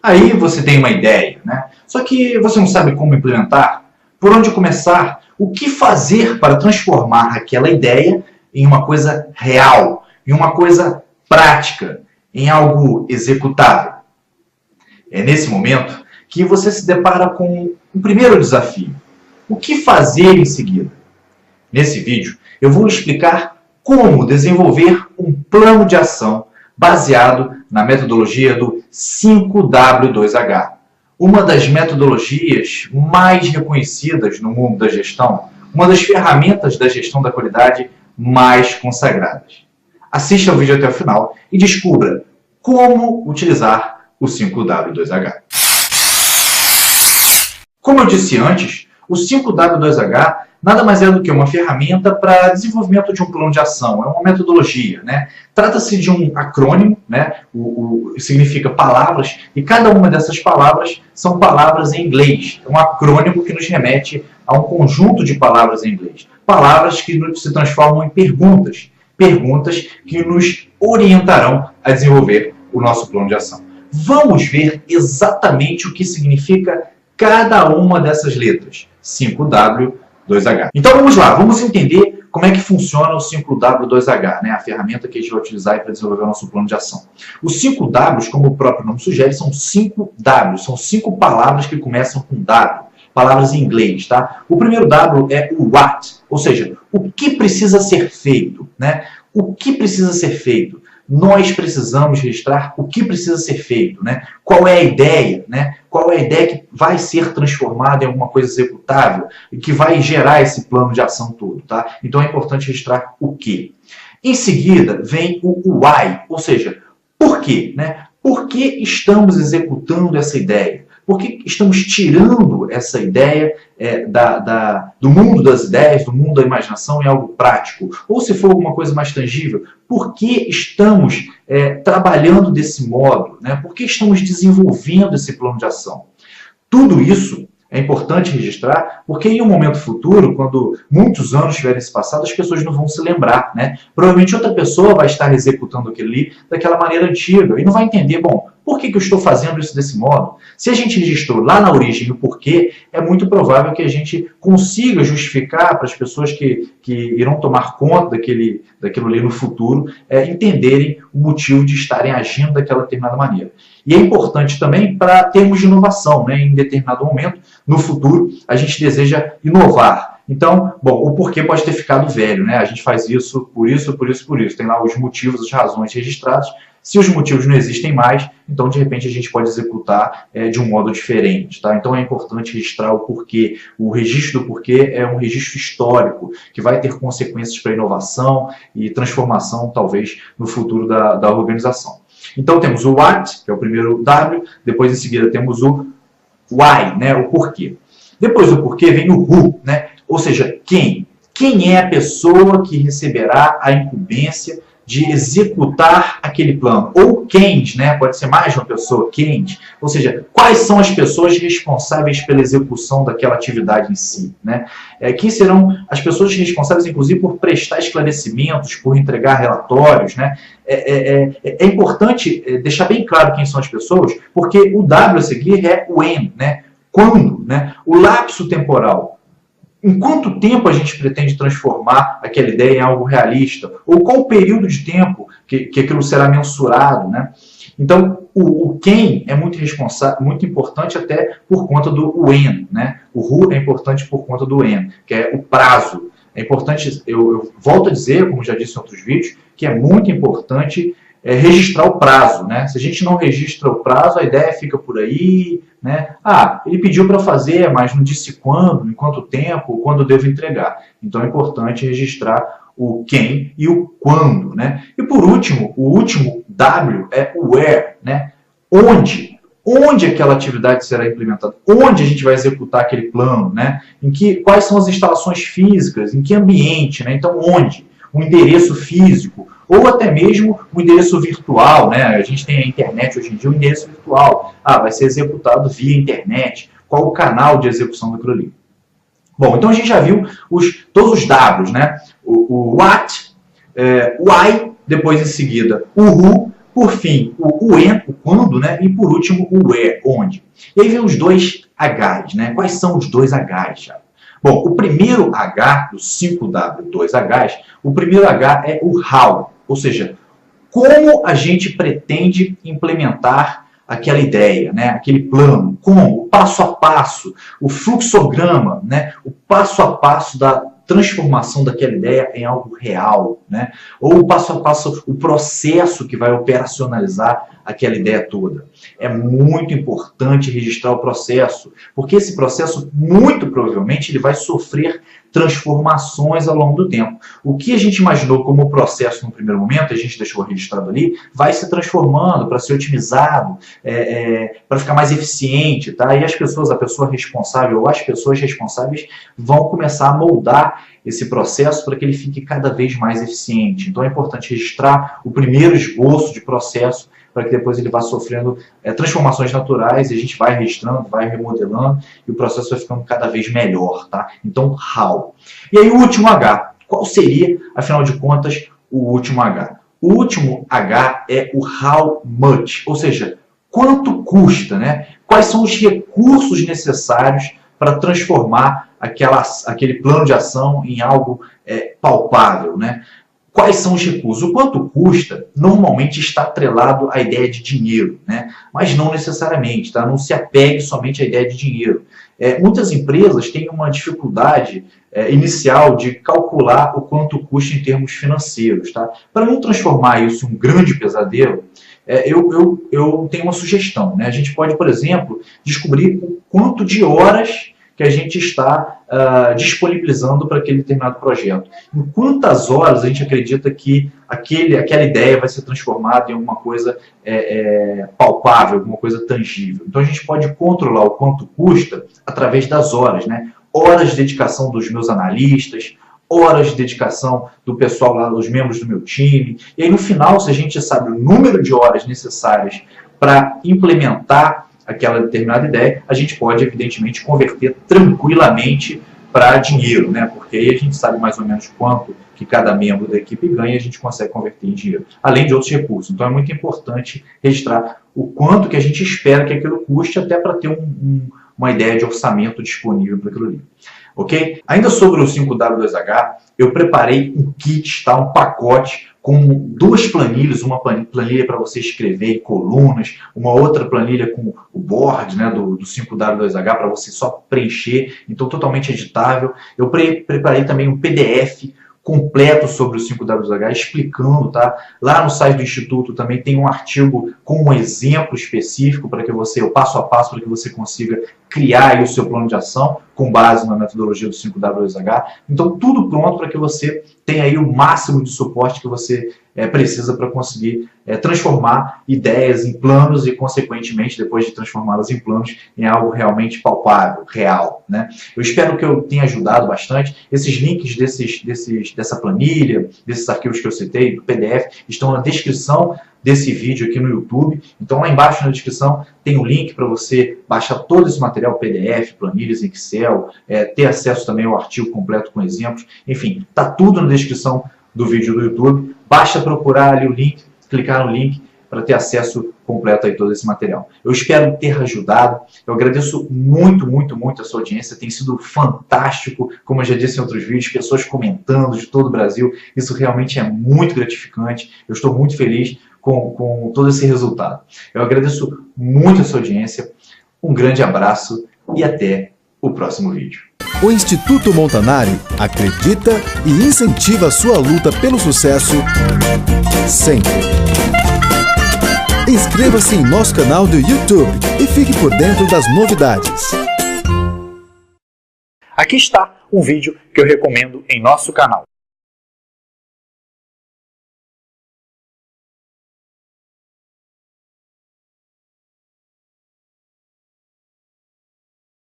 Aí você tem uma ideia, né? Só que você não sabe como implementar, por onde começar, o que fazer para transformar aquela ideia em uma coisa real, em uma coisa prática, em algo executável. É nesse momento que você se depara com o primeiro desafio. O que fazer em seguida? Nesse vídeo, eu vou explicar como desenvolver um plano de ação baseado na metodologia do 5W2H, uma das metodologias mais reconhecidas no mundo da gestão, uma das ferramentas da gestão da qualidade mais consagradas. Assista o vídeo até o final e descubra como utilizar o 5W2H. Como eu disse antes, o 5W2H nada mais é do que uma ferramenta para desenvolvimento de um plano de ação, é uma metodologia, né? Trata-se de um acrônimo, né? Significa palavras, e cada uma dessas palavras são palavras em inglês. É um acrônimo que nos remete a um conjunto de palavras em inglês. Palavras que se transformam em perguntas. Perguntas que nos orientarão a desenvolver o nosso plano de ação. Vamos ver exatamente o que significa cada uma dessas letras. 5W2H. Então vamos lá, vamos entender como é que funciona o 5W2H, né? A ferramenta que a gente vai utilizar para desenvolver o nosso plano de ação. Os 5 Ws, como o próprio nome sugere, são 5 Ws, são 5 palavras que começam com W, palavras em inglês, tá? O primeiro W é o what, ou seja, o que precisa ser feito, né? O que precisa ser feito? Nós precisamos registrar o que precisa ser feito, né? Qual é a ideia, né? Qual é a ideia que vai ser transformada em alguma coisa executável e que vai gerar esse plano de ação todo, tá? Então é importante registrar o que. Em seguida vem o why, ou seja, por quê, né? Por que estamos executando essa ideia? Por que estamos tirando essa ideia do mundo das ideias, do mundo da imaginação em algo prático? Ou se for alguma coisa mais tangível, por que estamos trabalhando desse modo? Né? Por que estamos desenvolvendo esse plano de ação? Tudo isso é importante registrar, porque em um momento futuro, quando muitos anos tiverem se passado, as pessoas não vão se lembrar, né? Provavelmente outra pessoa vai estar executando aquilo ali daquela maneira antiga e não vai entender, bom, por que eu estou fazendo isso desse modo? Se a gente registrou lá na origem o porquê, é muito provável que a gente consiga justificar para as pessoas que irão tomar conta daquilo ali no futuro, entenderem o motivo de estarem agindo daquela determinada maneira. E é importante também para termos de inovação, né? Em determinado momento, no futuro, a gente deseja inovar. Então, bom, o porquê pode ter ficado velho, né? A gente faz isso, por isso, por isso, por isso. Tem lá os motivos, as razões registradas. Se os motivos não existem mais, então, de repente, a gente pode executar de um modo diferente, tá? Então, é importante registrar o porquê. O registro do porquê é um registro histórico, que vai ter consequências para a inovação e transformação, talvez, no futuro da organização. Então, temos o what, que é o primeiro W, depois, em seguida, temos o why, né? O porquê. Depois do porquê vem o who, né? Ou seja, quem. Quem é a pessoa que receberá a incumbência de executar aquele plano? Ou quem, né? Pode ser mais de uma pessoa, quem. Ou seja, quais são as pessoas responsáveis pela execução daquela atividade em si, né? Quem serão as pessoas responsáveis, inclusive, por prestar esclarecimentos, por entregar relatórios, né? É importante deixar bem claro quem são as pessoas, porque o W a seguir é o when, né? Quando, né? O lapso temporal. Em quanto tempo a gente pretende transformar aquela ideia em algo realista? Ou qual o período de tempo que aquilo será mensurado, né? Então, o quem é muito importante até por conta do when, né? O who é importante por conta do when, que é o prazo. É importante, eu volto a dizer, como já disse em outros vídeos, que é muito importante registrar o prazo, né? Se a gente não registra o prazo, a ideia fica por aí, né? Ah, ele pediu para fazer, mas não disse quando, em quanto tempo, quando devo entregar. Então é importante registrar o quem e o quando, né? E por último, o último W é o where, né? Onde aquela atividade será implementada, onde a gente vai executar aquele plano, né? Quais são as instalações físicas, em que ambiente, né? Então, onde? Um endereço físico, ou até mesmo um endereço virtual, né? A gente tem a internet hoje em dia, um endereço virtual. Ah, vai ser executado via internet. Qual o canal de execução daquilo ali? Bom, então a gente já viu todos os Ws, né? O what, why, depois em seguida o who, Por fim, o when, o quando, né? E por último, o where, onde. E aí vem os dois Hs, né? Quais são os dois Hs, Thiago? Bom, o primeiro H, do 5W2Hs, o primeiro H é o how, ou seja, como a gente pretende implementar aquela ideia, né? Aquele plano, como, o passo a passo, o fluxograma, né? O passo a passo da transformação daquela ideia em algo real, né? Ou o passo a passo, o processo que vai operacionalizar aquela ideia toda. É muito importante registrar o processo, porque esse processo, muito provavelmente, ele vai sofrer transformações ao longo do tempo. O que a gente imaginou como processo no primeiro momento, a gente deixou registrado ali, vai se transformando para ser otimizado, para ficar mais eficiente, tá? E as pessoas, a pessoa responsável ou as pessoas responsáveis vão começar a moldar esse processo para que ele fique cada vez mais eficiente. Então é importante registrar o primeiro esboço de processo para que depois ele vá sofrendo transformações naturais e a gente vai registrando, vai remodelando e o processo vai ficando cada vez melhor, tá? Então, how. E aí o último H. Qual seria, afinal de contas, o último H? O último H é o how much, ou seja, quanto custa, né? Quais são os recursos necessários para transformar aquele plano de ação em algo palpável, né? Quais são os recursos? O quanto custa normalmente está atrelado à ideia de dinheiro, né? Mas não necessariamente, tá? Não se apegue somente à ideia de dinheiro. Muitas empresas têm uma dificuldade inicial de calcular o quanto custa em termos financeiros, tá? Para não transformar isso em um grande pesadelo, eu tenho uma sugestão, né? A gente pode, por exemplo, descobrir o quanto de horas que a gente está disponibilizando para aquele determinado projeto. Em quantas horas a gente acredita que aquela ideia vai ser transformada em alguma coisa palpável, alguma coisa tangível. Então a gente pode controlar o quanto custa através das horas, né? Horas de dedicação dos meus analistas, horas de dedicação do pessoal lá, dos membros do meu time. E aí no final, se a gente sabe o número de horas necessárias para implementar aquela determinada ideia, a gente pode, evidentemente, converter tranquilamente para dinheiro, né? Porque aí a gente sabe mais ou menos quanto que cada membro da equipe ganha e a gente consegue converter em dinheiro, além de outros recursos. Então é muito importante registrar o quanto que a gente espera que aquilo custe, até para ter uma ideia de orçamento disponível para aquilo ali. Ok? Ainda sobre o 5W2H, eu preparei um kit, tá? Um pacote com duas planilhas, uma planilha para você escrever em colunas, uma outra planilha com o board, né, do 5W2H para você só preencher, então totalmente editável. Eu preparei também um PDF completo sobre o 5W2H, explicando, tá? Lá no site do Instituto também tem um artigo com um exemplo específico para que você, o passo a passo, para que você consiga criar aí o seu plano de ação com base na metodologia do 5W2H. Então, tudo pronto para que você tenha aí o máximo de suporte que você precisa para conseguir transformar ideias em planos e, consequentemente, depois de transformá-las em planos, em algo realmente palpável, real, né? Eu espero que eu tenha ajudado bastante. Esses links dessa planilha, desses arquivos que eu citei, do PDF, estão na descrição desse vídeo aqui no YouTube. Então lá embaixo na descrição tem um link para você baixar todo esse material PDF, planilhas em Excel, ter acesso também ao artigo completo com exemplos. Enfim, está tudo na descrição do vídeo do YouTube. Basta procurar ali o link, clicar no link para ter acesso completo a todo esse material. Eu espero ter ajudado. Eu agradeço muito, muito, muito a sua audiência. Tem sido fantástico, como eu já disse em outros vídeos, pessoas comentando de todo o Brasil. Isso realmente é muito gratificante. Eu estou muito feliz com todo esse resultado. Eu agradeço muito a sua audiência. Um grande abraço e até o próximo vídeo. O Instituto Montanari acredita e incentiva a sua luta pelo sucesso sempre. Inscreva-se em nosso canal do YouTube e fique por dentro das novidades. Aqui está um vídeo que eu recomendo em nosso canal.